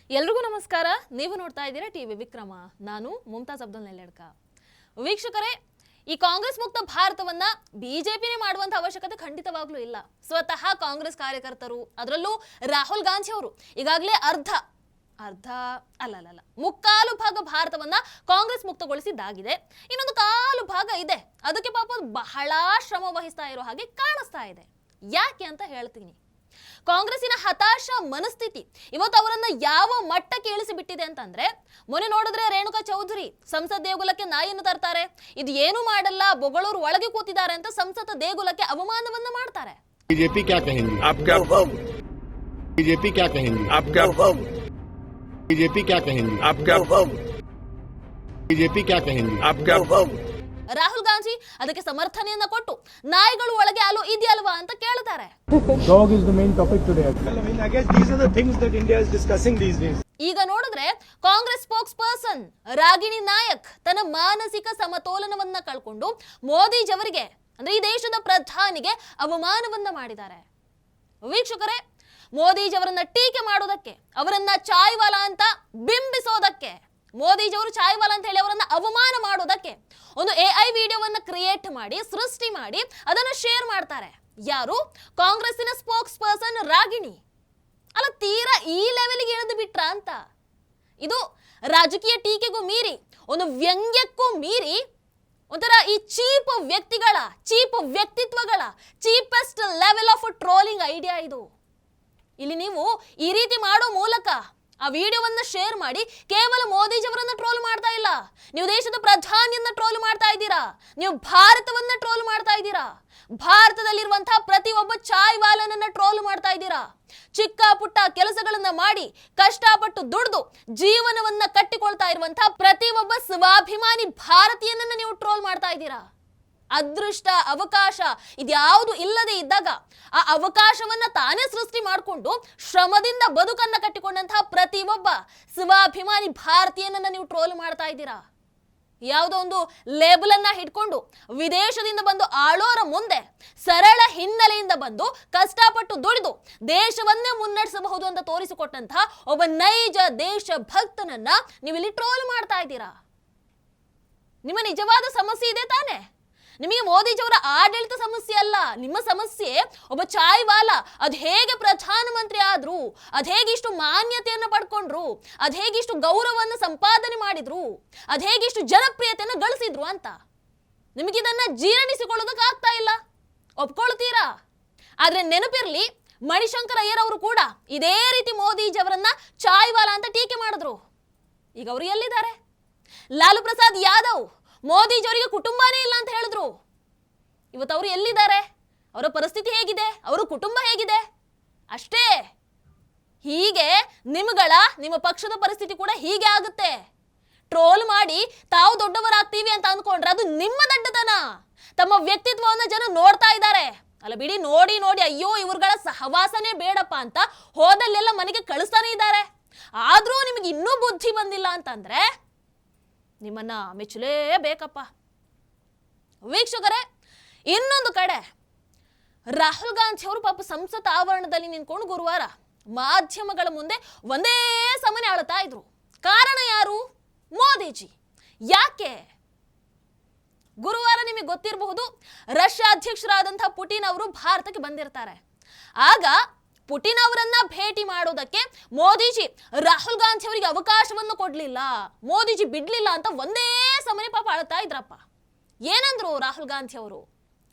ಎಲ್ರಿಗೂ ನಮಸ್ಕಾರ. ನೀವು ನೋಡ್ತಾ ಇದ್ದೀರಾ ಟಿವಿ ವಿಕ್ರಮ. ನಾನು ಮುಮ್ತಾಜ್ ಅಬ್ದುಲ್ ನೆಲ್ಲೆಡ್ಕ. ವೀಕ್ಷಕರೇ, ಈ ಕಾಂಗ್ರೆಸ್ ಮುಕ್ತ ಭಾರತವನ್ನ ಬಿಜೆಪಿನೇ ಮಾಡುವಂತ ಅವಶ್ಯಕತೆ ಖಂಡಿತವಾಗ್ಲೂ ಇಲ್ಲ. ಸ್ವತಃ ಕಾಂಗ್ರೆಸ್ ಕಾರ್ಯಕರ್ತರು, ಅದರಲ್ಲೂ ರಾಹುಲ್ ಗಾಂಧಿ ಅವರು ಈಗಾಗಲೇ ಮುಕ್ಕಾಲು ಭಾಗ ಭಾರತವನ್ನ ಕಾಂಗ್ರೆಸ್ ಮುಕ್ತಗೊಳಿಸಿದ್ದಾಗಿದೆ. ಇನ್ನೊಂದು ಕಾಲು ಭಾಗ ಇದೆ. ಅದಕ್ಕೆ ಪಾಪ ಬಹಳ ಶ್ರಮ ವಹಿಸ್ತಾ ಇರೋ ಹಾಗೆ ಕಾಣಿಸ್ತಾ ಇದೆ. ಯಾಕೆ ಅಂತ ಹೇಳ್ತೀನಿ. ಕಾಂಗ್ರೆಸ್ಸಿನ ಹತಾಶ ಮನಸ್ಥಿತಿ ಇವತ್ತು ಅವರನ್ನ ಯಾವ ಮಟ್ಟಕ್ಕೆ ಇಳಿಸಿ ಬಿಟ್ಟಿದೆ ಅಂತಂದ್ರೆ, ಮೊನ್ನೆ ನೋಡಿದ್ರೆ ರೇಣುಕಾ ಚೌಧರಿ ಸಂಸತ್ ದೇಗುಲಕ್ಕೆ ನಾಯಿಯನ್ನು ತರ್ತಾರೆ. ಇದು ಏನು ಮಾಡಲ್ಲ, ಬೊಗಳೂರು ಒಳಗೆ ಕೂತಿದ್ದಾರೆ ಅಂತ ಸಂಸತ್ ದೇಗುಲಕ್ಕೆ ಅವಮಾನವನ್ನ ಮಾಡ್ತಾರೆ. बीजेपी क्या कहेंगी? बीजेपी क्या कहेंगी? बीजेपी क्या कहेंगी? बीजेपी क्या कहेंगी? ರಾಹುಲ್ ಗಾಂಧಿ ಅದಕ್ಕೆ ಸಮರ್ಥನೆಯನ್ನ ಕೊಟ್ಟು ನಾಯಿಗಳು ಒಳಗೆ ಅಲೋ ಇದೆಯಲ್ವಾ ಅಂತ ಕೇಳ್ತಾರೆ. Dog is the main topic today. I guess these are the things that India is discussing these days. ಈಗ ನೋಡಿದ್ರೆ ಕಾಂಗ್ರೆಸ್ ಸ್ಪೋಕ್ಸ್ ಪರ್ಸನ್ ರಾಗಿಣಿ ನಾಯಕ್ ತನ್ನ ಮಾನಸಿಕ ಸಮತೋಲನವನ್ನ ಕಳ್ಕೊಂಡು ಮೋದಿಜಿಯವರಿಗೆ ಅಂದ್ರೆ ಈ ದೇಶದ ಪ್ರಧಾನಿಗೆ ಅವಮಾನವನ್ನ ಮಾಡಿದ್ದಾರೆ. ವೀಕ್ಷಕರೇ, ಮೋದಿಜಿಯವರನ್ನ ಟೀಕೆ ಮಾಡೋದಕ್ಕೆ, ಅವರನ್ನ ಚಾಯ್ವಾಲಾ ಅಂತ ಬಿಂಬಿಸೋದಕ್ಕೆ, ಮೋದಿಜಿಯವರು ಚಾಯ್ವಾಲಾ ಅಂತ ಹೇಳಿ ಅವರನ್ನ ಅವಮಾನ ಮಾಡೋದಕ್ಕೆ ಒಂದು AI ವಿಡಿಯೋವನ್ನ ಕ್ರಿಯೇಟ್ ಮಾಡಿ, ಸೃಷ್ಟಿ ಮಾಡಿ ಅದನ್ನ ಶೇರ್ ಮಾಡ್ತಾರೆ. ಯಾರು? ಕಾಂಗ್ರೆಸ್ಸಿನ ಸ್ಪೋಕ್ಸ್ ಪರ್ಸನ್ ರಾಗಿಣಿ. ಅಲ್ಲ, ತೀರಾ ಈ ಲೆವೆಲ್ಗೆ ಇಳಿದು ಬಿಟ್ರ ಅಂತ. ಇದು ರಾಜಕೀಯ ಟೀಕೆಗೂ ಮೀರಿ, ಒಂದು ವ್ಯಂಗ್ಯಕ್ಕೂ ಮೀರಿ, ಒಂಥರ ಈ ಚೀಪ್ ವ್ಯಕ್ತಿಗಳ, ಚೀಪ್ ವ್ಯಕ್ತಿತ್ವಗಳ cheapest level of trolling idea ಇದು. ಇಲ್ಲಿ ನೀವು ಈ ರೀತಿ ಮಾಡೋ ಮೂಲಕ ಆ ವಿಡಿಯೋವನ್ನ ಶೇರ್ ಮಾಡಿ ಕೇವಲ ಮೋದಿಜಿಯವರನ್ನ ಟ್ರೋಲ್ ಮಾಡ್ತಾ ಇಲ್ಲ, ನೀವು ದೇಶದ ಪ್ರಧಾನಿಯನ್ನ ಟ್ರೋಲ್ ಮಾಡ್ತಾ ಇದ್ದೀರಾ, ನೀವು ಭಾರತವನ್ನ ಟ್ರೋಲ್ ಮಾಡ್ತಾ ಇದ್ದೀರಾ, ಭಾರತದಲ್ಲಿರುವಂತಹ ಪ್ರತಿ ಒಬ್ಬ ಚಾಯ್ವಾಲನನ್ನ ಟ್ರೋಲ್ ಮಾಡ್ತಾ ಇದ್ದೀರಾ. ಚಿಕ್ಕ ಪುಟ್ಟ ಕೆಲಸಗಳನ್ನ ಮಾಡಿ ಕಷ್ಟಪಟ್ಟು ದುಡಿದು ಜೀವನವನ್ನ ಕಟ್ಟಿಕೊಳ್ತಾ ಇರುವಂತಹ ಪ್ರತಿ ಒಬ್ಬ ಸ್ವಾಭಿಮಾನಿ ಭಾರತೀಯನನ್ನ ನೀವು ಟ್ರೋಲ್ ಮಾಡ್ತಾ ಇದ್ದೀರಾ. ಅದೃಷ್ಟ, ಅವಕಾಶ ಇದ್ಯಾವುದು ಇಲ್ಲದೆ ಇದ್ದಾಗ ಆ ಅವಕಾಶವನ್ನ ತಾನೇ ಸೃಷ್ಟಿ ಮಾಡಿಕೊಂಡು ಶ್ರಮದಿಂದ ಬದುಕನ್ನ ಕಟ್ಟಿಕೊಂಡಂತಹ ಪ್ರತಿ ಒಬ್ಬ ಸ್ವಾಭಿಮಾನಿ ಭಾರತೀಯನನ್ನ ನೀವು ಟ್ರೋಲ್ ಮಾಡ್ತಾ ಇದ್ದೀರಾ. ಯಾವುದೋ ಒಂದು ಲೇಬಲ್ ಅನ್ನ ಹಿಡ್ಕೊಂಡು ವಿದೇಶದಿಂದ ಬಂದು ಆಳೋರ ಮುಂದೆ ಸರಳ ಹಿನ್ನೆಲೆಯಿಂದ ಬಂದು ಕಷ್ಟಪಟ್ಟು ದುಡಿದು ದೇಶವನ್ನೇ ಮುನ್ನಡೆಸಬಹುದು ಅಂತ ತೋರಿಸಿಕೊಟ್ಟಂತಹ ಒಬ್ಬ ನೈಜ ದೇಶ ಭಕ್ತನನ್ನ ನೀವು ಇಲ್ಲಿ ಟ್ರೋಲ್ ಮಾಡ್ತಾ ಇದ್ದೀರಾ. ನಿಮ್ಮ ನಿಜವಾದ ಸಮಸ್ಯೆ ಇದೆ ತಾನೆ? ನಿಮಗೆ ಮೋದಿಜಿಯವರ ಆಡಳಿತ ಸಮಸ್ಯೆ ಅಲ್ಲ. ನಿಮ್ಮ ಸಮಸ್ಯೆ ಒಬ್ಬ ಚಾಯ್ವಾಲಾ ಅದ್ ಹೇಗೆ ಪ್ರಧಾನಮಂತ್ರಿ ಆದ್ರು, ಅದ್ ಹೇಗೆ ಇಷ್ಟು ಮಾನ್ಯತೆಯನ್ನು ಪಡ್ಕೊಂಡ್ರು, ಅದ್ ಹೇಗೆ ಇಷ್ಟು ಗೌರವವನ್ನು ಸಂಪಾದನೆ ಮಾಡಿದ್ರು, ಅದ್ ಹೇಗೆ ಇಷ್ಟು ಜನಪ್ರಿಯತೆಯನ್ನು ಗಳಿಸಿದ್ರು ಅಂತ ನಿಮಗಿದನ್ನ ಜೀರ್ಣಿಸಿಕೊಳ್ಳೋದಕ್ಕೆ ಆಗ್ತಾ ಇಲ್ಲ. ಒಪ್ಕೊಳ್ತೀರಾ? ಆದ್ರೆ ನೆನಪಿರ್ಲಿ, ಮಣಿಶಂಕರ್ ಅಯ್ಯರ್ ಅವರು ಕೂಡ ಇದೇ ರೀತಿ ಮೋದಿಜಿಯವರನ್ನ ಚಾಯ್ವಾಲಾ ಅಂತ ಟೀಕೆ ಮಾಡಿದ್ರು. ಈಗ ಅವರು ಎಲ್ಲಿದ್ದಾರೆ? ಲಾಲು ಪ್ರಸಾದ್ ಯಾದವ್ ಮೋದಿಜಿಯವರಿಗೆ ಕುಟುಂಬನೇ ಇಲ್ಲ ಅಂತ ಹೇಳಿದ್ರು. ಇವತ್ತು ಅವರು ಎಲ್ಲಿದ್ದಾರೆ? ಅವರ ಪರಿಸ್ಥಿತಿ ಹೇಗಿದೆ? ಅವರ ಕುಟುಂಬ ಹೇಗಿದೆ? ಅಷ್ಟೇ. ಹೀಗೆ ನಿಮ್ಮ ಪಕ್ಷದ ಪರಿಸ್ಥಿತಿ ಕೂಡ ಹೀಗೆ ಆಗುತ್ತೆ. ಟ್ರೋಲ್ ಮಾಡಿ ತಾವು ದೊಡ್ಡವರಾಗ್ತೀವಿ ಅಂತ ಅಂದ್ಕೊಂಡ್ರೆ ಅದು ನಿಮ್ಮ ದಡ್ಡತನ. ತಮ್ಮ ವ್ಯಕ್ತಿತ್ವವನ್ನು ಜನ ನೋಡ್ತಾ ಇದ್ದಾರೆ. ಅಲ್ಲ ಬಿಡಿ, ನೋಡಿ ನೋಡಿ ಅಯ್ಯೋ ಇವ್ರುಗಳ ಸಹವಾಸನೆ ಬೇಡಪ್ಪ ಅಂತ ಹೋದಲ್ಲೆಲ್ಲ ಮನೆಗೆ ಕಳಿಸ್ತಾನೆ ಇದ್ದಾರೆ. ಆದ್ರೂ ನಿಮಗೆ ಇನ್ನೂ ಬುದ್ಧಿ ಬಂದಿಲ್ಲ ಅಂತಂದ್ರೆ ನಿಮ್ಮನ್ನ ಮೆಚ್ಚಲೇಬೇಕಪ್ಪ. ವೀಕ್ಷಕರೇ, ಇನ್ನೊಂದು ಕಡೆ ರಾಹುಲ್ ಗಾಂಧಿ ಅವರು ಪಾಪ ಸಂಸತ್ ಆವರಣದಲ್ಲಿ ನಿಂತ್ಕೊಂಡು ಗುರುವಾರ ಮಾಧ್ಯಮಗಳ ಮುಂದೆ ಒಂದೇ ಸಮನೆ ಅಳ್ತಾ ಇದ್ರು. ಕಾರಣ ಯಾರು? ಮೋದಿಜಿ. ಯಾಕೆ? ಗುರುವಾರ ನಿಮಗೆ ಗೊತ್ತಿರಬಹುದು, ರಷ್ಯಾ ಅಧ್ಯಕ್ಷರಾದಂತಹ ಪುಟಿನ್ ಅವರು ಭಾರತಕ್ಕೆ ಬಂದಿರ್ತಾರೆ. ಆಗ ಪುಟಿನ್ ಅವರನ್ನ ಭೇಟಿ ಮಾಡೋದಕ್ಕೆ ಮೋದಿಜಿ ರಾಹುಲ್ ಗಾಂಧಿ ಅವರಿಗೆ ಅವಕಾಶವನ್ನು ಕೊಡ್ಲಿಲ್ಲ, ಮೋದಿಜಿ ಬಿಡ್ಲಿಲ್ಲ ಅಂತ ಒಂದೇ ಸಮನೆ ಪಾಪ ಅಳ್ತಾ ಇದ್ರಪ್ಪ. ಏನಂದ್ರು ರಾಹುಲ್ ಗಾಂಧಿ ಅವರು?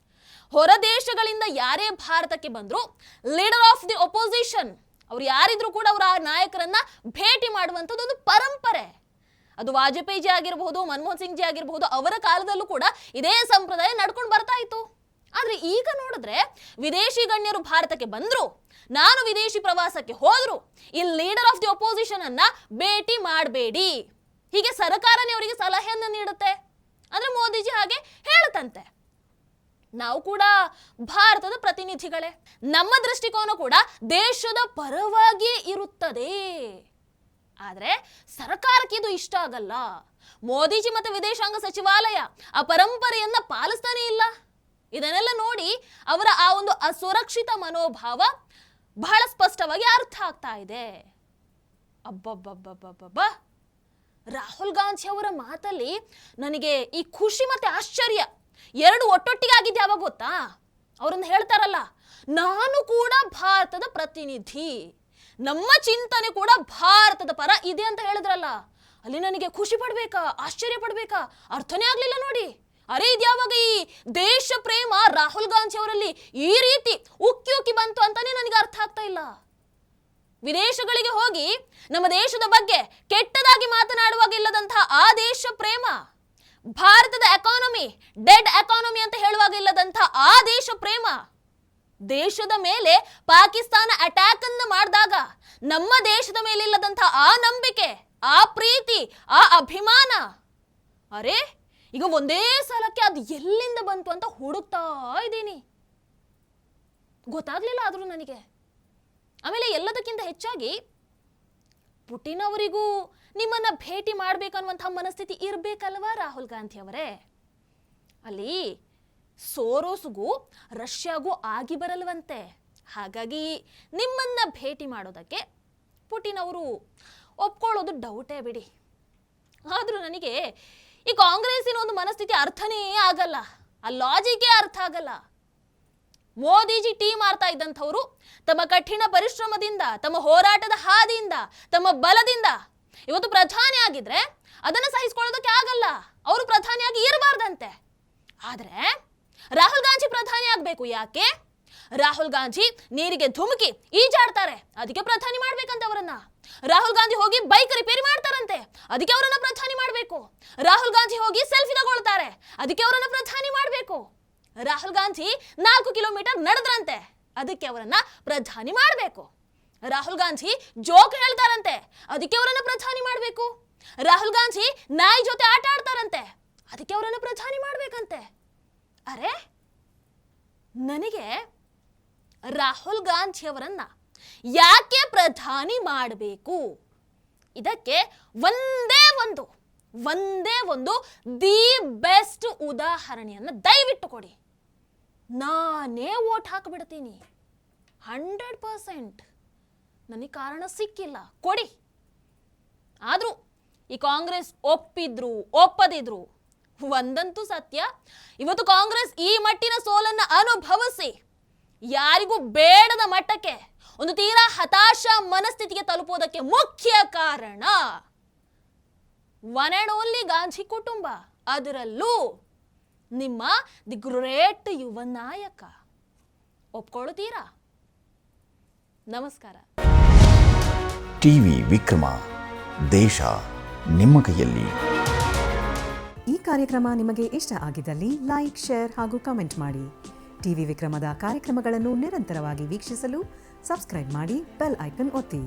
ಹೊರ ದೇಶಗಳಿಂದ ಯಾರೇ ಭಾರತಕ್ಕೆ ಬಂದ್ರು, ಲೀಡರ್ ಆಫ್ ದಿ ಅಪೋಸಿಷನ್ ಅವ್ರು ಯಾರಿದ್ರು ಕೂಡ ಅವರ ನಾಯಕರನ್ನ ಭೇಟಿ ಮಾಡುವಂಥದ್ದು ಒಂದು ಪರಂಪರೆ. ಅದು ವಾಜಪೇಯಿ ಜಿ ಆಗಿರಬಹುದು, ಮನಮೋಹನ್ ಸಿಂಗ್ ಜಿ ಆಗಿರಬಹುದು, ಅವರ ಕಾಲದಲ್ಲೂ ಕೂಡ ಇದೇ ಸಂಪ್ರದಾಯ ನಡ್ಕೊಂಡು ಬರ್ತಾ ಇತ್ತು. ಆದ್ರೆ ಈಗ ನೋಡಿದ್ರೆ ವಿದೇಶಿ ಗಣ್ಯರು ಭಾರತಕ್ಕೆ ಬಂದ್ರು, ನಾನು ವಿದೇಶಿ ಪ್ರವಾಸಕ್ಕೆ ಹೋದ್ರು, ಈ ಲೀಡರ್ ಆಫ್ ದಿ ಅಪೋಸಿಷನ್ ಅನ್ನ ಭೇಟಿ ಮಾಡಬೇಡಿ, ಹೀಗೆ ಸರ್ಕಾರನೇ ಅವರಿಗೆ ಸಲಹೆಯನ್ನ ನೀಡುತ್ತೆ. ಅಂದ್ರೆ ಮೋದಿಜಿ ಹಾಗೆ ಹೇಳುತ್ತಂತೆ. ನಾವು ಕೂಡ ಭಾರತದ ಪ್ರತಿನಿಧಿಗಳೇ, ನಮ್ಮ ದೃಷ್ಟಿಕೋನ ಕೂಡ ದೇಶದ ಪರವಾಗಿಯೇ ಇರುತ್ತದೆ. ಆದ್ರೆ ಸರ್ಕಾರಕ್ಕೆ ಇದು ಇಷ್ಟ ಆಗಲ್ಲ. ಮೋದಿಜಿ ಮತ್ತೆ ವಿದೇಶಾಂಗ ಸಚಿವಾಲಯ ಆ ಪರಂಪರೆಯನ್ನ ಪಾಲಿಸ್ತಾನೆ ಇಲ್ಲ. ಇದನ್ನೆಲ್ಲ ನೋಡಿ ಅವರ ಆ ಒಂದು ಅಸುರಕ್ಷಿತ ಮನೋಭಾವ ಬಹಳ ಸ್ಪಷ್ಟವಾಗಿ ಅರ್ಥ ಆಗ್ತಾ ಇದೆ. ಅಬ್ಬಬ್ಬಬ್ಬಬ್ಬಬ್ಬ, ರಾಹುಲ್ ಗಾಂಧಿ ಅವರ ಮಾತಲ್ಲಿ ನನಗೆ ಈ ಖುಷಿ ಮತ್ತೆ ಆಶ್ಚರ್ಯ ಎರಡು ಒಟ್ಟೊಟ್ಟಿಗೆ ಆಗಿದ್ದು ಯಾವಾಗ ಗೊತ್ತಾ? ಅವರನ್ನು ಹೇಳ್ತಾರಲ್ಲ, ನಾನು ಕೂಡ ಭಾರತದ ಪ್ರತಿನಿಧಿ, ನಮ್ಮ ಚಿಂತನೆ ಕೂಡ ಭಾರತದ ಪರ ಇದೆ ಅಂತ ಹೇಳಿದ್ರಲ್ಲ, ಅಲ್ಲಿ ನನಗೆ ಖುಷಿ ಪಡ್ಬೇಕಾ ಆಶ್ಚರ್ಯ ಪಡ್ಬೇಕಾ ಅರ್ಥನೇ ಆಗ್ಲಿಲ್ಲ ನೋಡಿ. ಅರೆ ಇದ್ಯಾವಾಗ ಈ ದೇಶ ಪ್ರೇಮ ರಾಹುಲ್ ಗಾಂಧಿ ಅವರಲ್ಲಿ ಈ ರೀತಿ ಉಕ್ಕಿ ಉಕ್ಕಿ ಬಂತು ಅಂತಾನೆ ನನಗೆ ಅರ್ಥ ಆಗ್ತಾ ಇಲ್ಲ. ವಿದೇಶಗಳಿಗೆ ಹೋಗಿ ನಮ್ಮ ದೇಶದ ಬಗ್ಗೆ ಕೆಟ್ಟದಾಗಿ ಮಾತನಾಡುವಾಗ ಇಲ್ಲದಂತಹ ಆ ದೇಶ ಪ್ರೇಮ, ಭಾರತದ ಎಕಾನಮಿ ಡೆಡ್ ಎಕಾನಮಿ ಅಂತ ಹೇಳುವಾಗ ಇಲ್ಲದಂತಹ ಆ ದೇಶ ಪ್ರೇಮ, ದೇಶದ ಮೇಲೆ ಪಾಕಿಸ್ತಾನ ಅಟ್ಯಾಕ್ ಅನ್ನು ಮಾಡಿದಾಗ ನಮ್ಮ ದೇಶದ ಮೇಲೆ ಇಲ್ಲದಂತಹ ಆ ನಂಬಿಕೆ, ಆ ಪ್ರೀತಿ, ಆ ಅಭಿಮಾನ, ಅರೆ ಈಗ ಒಂದೇ ಸಲಕ್ಕೆ ಅದು ಎಲ್ಲಿಂದ ಬಂತು ಅಂತ ಹುಡುಕ್ತಾ ಇದ್ದೀನಿ, ಗೊತ್ತಾಗ್ಲಿಲ್ಲ ಆದ್ರೂ ನನಗೆ. ಆಮೇಲೆ ಎಲ್ಲದಕ್ಕಿಂತ ಹೆಚ್ಚಾಗಿ ಪುಟಿನ್ ಅವರಿಗೂ ನಿಮ್ಮನ್ನ ಭೇಟಿ ಮಾಡ್ಬೇಕನ್ನುವಂತಹ ಮನಸ್ಥಿತಿ ಇರ್ಬೇಕಲ್ವಾ ರಾಹುಲ್ ಗಾಂಧಿ ಅವರೇ? ಅಲ್ಲಿ ಸೋರೋಸ್ಗೂ ರಷ್ಯಾಗೂ ಆಗಿ ಬರಲ್ವಂತೆ, ಹಾಗಾಗಿ ನಿಮ್ಮನ್ನ ಭೇಟಿ ಮಾಡೋದಕ್ಕೆ ಪುಟಿನ್ ಅವರು ಒಪ್ಕೊಳ್ಳೋದು ಡೌಟೇ ಬಿಡಿ. ಆದ್ರೂ ನನಗೆ ಈ ಕಾಂಗ್ರೆಸ್ಸಿನ ಒಂದು ಮನಸ್ಥಿತಿ ಅರ್ಥನೇ ಆಗಲ್ಲ, ಆ ಲಾಜಿಕೇ ಅರ್ಥ ಆಗಲ್ಲ. ಮೋದಿಜಿ ಟೀಮ್ ಆಡ್ತಾ ಇದ್ದಂಥವ್ರು ತಮ್ಮ ಕಠಿಣ ಪರಿಶ್ರಮದಿಂದ, ತಮ್ಮ ಹೋರಾಟದ ಹಾದಿಯಿಂದ, ತಮ್ಮ ಬಲದಿಂದ ಇವತ್ತು ಪ್ರಧಾನಿ ಆಗಿದ್ರೆ ಅದನ್ನ ಸಹಿಸ್ಕೊಳ್ಳೋದಕ್ಕೆ ಆಗಲ್ಲ, ಅವರು ಪ್ರಧಾನಿಯಾಗಿ ಇರಬಾರ್ದಂತೆ. ಆದ್ರೆ ರಾಹುಲ್ ಗಾಂಧಿ ಪ್ರಧಾನಿ ಆಗ್ಬೇಕು. ಯಾಕೆ? ರಾಹುಲ್ ಗಾಂಧಿ ನೀರಿಗೆ ಧುಮುಕಿ ಈಜಾಡ್ತಾರೆ, ಅದಕ್ಕೆ ಪ್ರಧಾನಿ ಮಾಡ್ಬೇಕಂತ ಅವರನ್ನ. ರಾಹುಲ್ ಗಾಂಧಿ ಹೋಗಿ ಬೈಕ್ ರಿಪೇರಿ ಮಾಡ್ತಾರಂತೆ, ಅದಕ್ಕೆ ಅವರನ್ನ ಪ್ರಧಾನಿ ಮಾಡಬೇಕು. ರಾಹುಲ್ ಗಾಂಧಿ ಹೋಗಿ ಸೆಲ್ಫಿ ತಗೊಳ್ತಾರೆ, ಅದಕ್ಕೆ ಅವರನ್ನ ಪ್ರಧಾನಿ ಮಾಡಬೇಕು. ರಾಹುಲ್ ಗಾಂಧಿ 4 ಕಿಲೋಮೀಟರ್ ನಡೆದ್ರಂತೆ, ಅದಕ್ಕೆ ಅವರನ್ನ ಪ್ರಧಾನಿ ಮಾಡಬೇಕು. ರಾಹುಲ್ ಗಾಂಧಿ ಜೋಕ್ ಹೇಳ್ತಾರಂತೆ, ಅದಕ್ಕೆ ಅವರನ್ನ ಪ್ರಧಾನಿ ಮಾಡಬೇಕು. ರಾಹುಲ್ ಗಾಂಧಿ ನಾಯಿ ಜೊತೆ ಆಟ ಆಡ್ತಾರಂತೆ, ಅದಕ್ಕೆ ಅವರನ್ನ ಪ್ರಧಾನಿ ಮಾಡ್ಬೇಕಂತೆ. ಅರೆ ನನಗೆ ರಾಹುಲ್ ಗಾಂಧಿ ಅವರನ್ನ ಯಾಕೆ ಪ್ರಧಾನಿ ಮಾಡಬೇಕು, ಇದಕ್ಕೆ ಒಂದೇ ಒಂದು ದಿ ಬೆಸ್ಟ್ ಉದಾಹರಣೆಯನ್ನು ದಯವಿಟ್ಟು ಕೊಡಿ, ನಾನೇ ವೋಟ್ ಹಾಕಿಬಿಡ್ತೀನಿ 100%. ನನಗೆ ಕಾರಣ ಸಿಕ್ಕಿಲ್ಲ, ಕೊಡಿ. ಆದ್ರೂ ಈ ಕಾಂಗ್ರೆಸ್ ಒಪ್ಪಿದ್ರು ಒಪ್ಪದಿದ್ರು ಒಂದಂತೂ ಸತ್ಯ, ಇವತ್ತು ಕಾಂಗ್ರೆಸ್ ಈ ಮಟ್ಟಿನ ಸೋಲನ್ನ ಅನುಭವಿಸಿ ಯಾರಿಗೂ ಬೇಡದ ಮಟ್ಟಕ್ಕೆ ಒಂದು ತೀರಾ ಹತಾಶ ಮನಸ್ಥಿತಿಗೆ ತಲುಪೋದಕ್ಕೆ ಮುಖ್ಯ ಕಾರಣ ಒನ್ ಅಂಡ್ ಓನ್ಲಿ ಗಾಂಧಿ ಕುಟುಂಬ, ಅದರಲ್ಲೂ ನಿಮ್ಮ ದಿ ಗ್ರೇಟ್ ಯುವ ನಾಯಕ. ಒಪ್ಕೊಳ್ಳುತ್ತೀರಾ? ನಮಸ್ಕಾರ. ಟಿವಿ ವಿಕ್ರಮ, ದೇಶ ನಿಮ್ಮ ಕೈಯಲ್ಲಿ. ಈ ಕಾರ್ಯಕ್ರಮ ನಿಮಗೆ ಇಷ್ಟ ಆಗಿದ್ದಲ್ಲಿ ಲೈಕ್, ಶೇರ್ ಹಾಗೂ ಕಮೆಂಟ್ ಮಾಡಿ. ಟಿವಿ ವಿಕ್ರಮದ ಕಾರ್ಯಕ್ರಮಗಳನ್ನು ನಿರಂತರವಾಗಿ ವೀಕ್ಷಿಸಲು ಸಬ್ಸ್ಕ್ರೈಬ್ ಮಾಡಿ, ಬೆಲ್ ಐಕನ್ ಒತ್ತಿ.